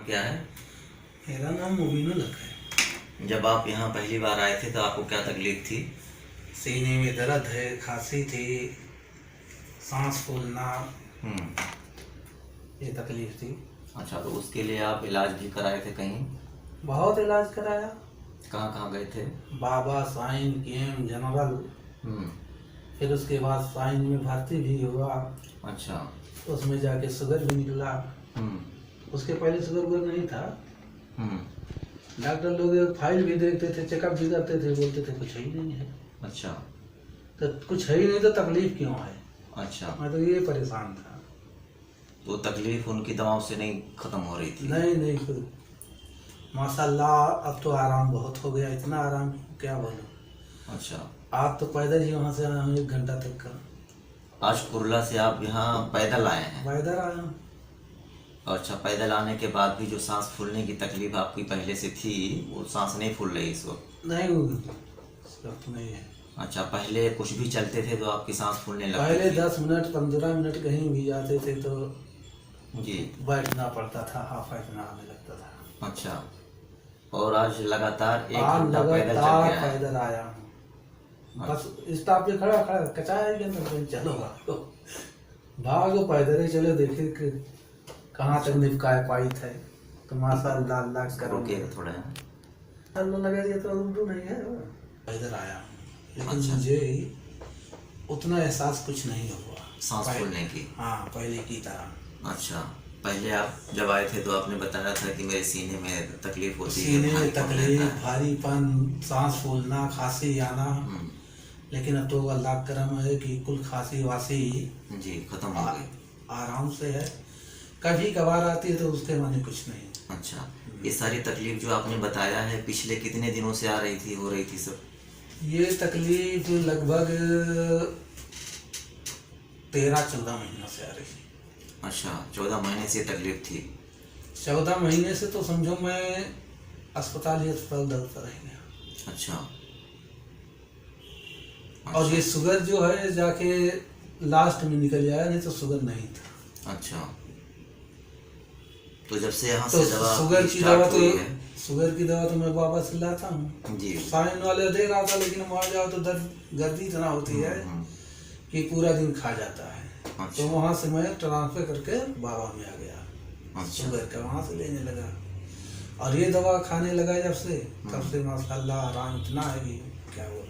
क्या है? मेरा नाम मुबीनुल हक है। जब आप यहाँ पहली बार आए थे तो आपको क्या तकलीफ थी? सीने में दर्द है, खांसी थी, सांस फूलना, ये तकलीफ थी। अच्छा, तो उसके लिए आप इलाज भी कराए थे कहीं? बहुत इलाज कराया। कहाँ कहाँ गए थे? बाबा, साइन, केम, जनरल। फिर उसके बाद साइन में भर्ती भी हुआ। अच्छा। उसमें जाके शुगर भी निकला। उसके पहले शुगर वुगर नहीं था। डॉक्टर लोग फाइल भी देखते थे, चेकअप भी करते थे, बोलते थे कुछ ही नहीं है। अच्छा। तो कुछ है ही नहीं तो तकलीफ क्यों है? अच्छा, मैं तो ये परेशान था। तो तकलीफ उनकी दवाओं से नहीं खत्म हो रही थी? नहीं खुद माशाल्लाह अब तो आराम बहुत हो गया, इतना आराम क्या बोलूं। अच्छा। आप तो पैदल ही वहाँ से आया हूँ 1 घंटा तक का। आज कुर्ला से आप यहाँ पैदल आए हैं? पैदल आया हूँ। अच्छा, पैदल आने के बाद भी जो सांस फूलने की तकलीफ आपकी पहले से थी वो सांस नहीं फूल रही इस वक्त? नहीं इस वक्त नहीं है। अच्छा, पहले कुछ भी चलते थे तो आपकी सांस फूलने लगती पहले थी? 10 मिनट 15 मिनट कहीं भी जाते थे तो जी। बैठना पड़ता था, हाफ इतना आने लगता था। अच्छा, और आज लगातार 1 आज घंटा पैदल चल लगातार के आए? पैदल आया हूँ। बस स्टॉप पे खड़ा खड़ा कचाया के अंदर चलो भागो पैदल ही चलो, देखिए कि कहाँ तक निपकाए पाई थे। तो माशाल्लाह अल्लाह करो रुकिए थोड़ा। अल्लाह लगा दिया तो उल्टू नहीं है। पैदल आया हूँ लेकिन अच्छा। मुझे उतना एहसास कुछ नहीं हुआ सांस फूलने की? हाँ, पहले की तरह। अच्छा, पहले आप जब आए थे तो आपने बताया था कि मेरे सीने में तकलीफ होती है, सीने में भारीपन तकलीफ, रहता है। भारीपन, सांस फूलना, खांसी आना। लेकिन अब तो अल्लाह का करम है कि कुल खांसी वासी जी खत्म हो गई। आराम से है। कभी कभार आती है तो उसके माने कुछ नहीं। अच्छा, ये सारी तकलीफ जो आपने बताया है पिछले कितने दिनों से आ रही थी, हो रही थी सब? ये तकलीफ लगभग 13-14 महीनों से आ रही है। अच्छा, 14 महीने से तकलीफ थी? 14 महीने से तो समझो मैं अस्पताल दौड़ता रह गया। अच्छा। और ये शुगर जो है जाके लास्ट में निकल जाया, नहीं तो शुगर नहीं था। अच्छा, तो जब से यहाँ तो से दवा शुगर की स्टार्ट दवा हुई है? शुगर की दवा तो मैं वापस लाता हूँ जी। साइन वाले दे रहा था, लेकिन वहाँ जाओ तो गर्दी इतना होती है कि पूरा दिन खा जाता है। अच्छा। तो वहाँ से मैं ट्रांसफर करके बाबा में आ गया। अच्छा। शुगर का वहाँ से लेने लगा और ये दवा खाने लगा जब से, तब से माशाल्लाह आराम इतना है कि क्या बोलूं।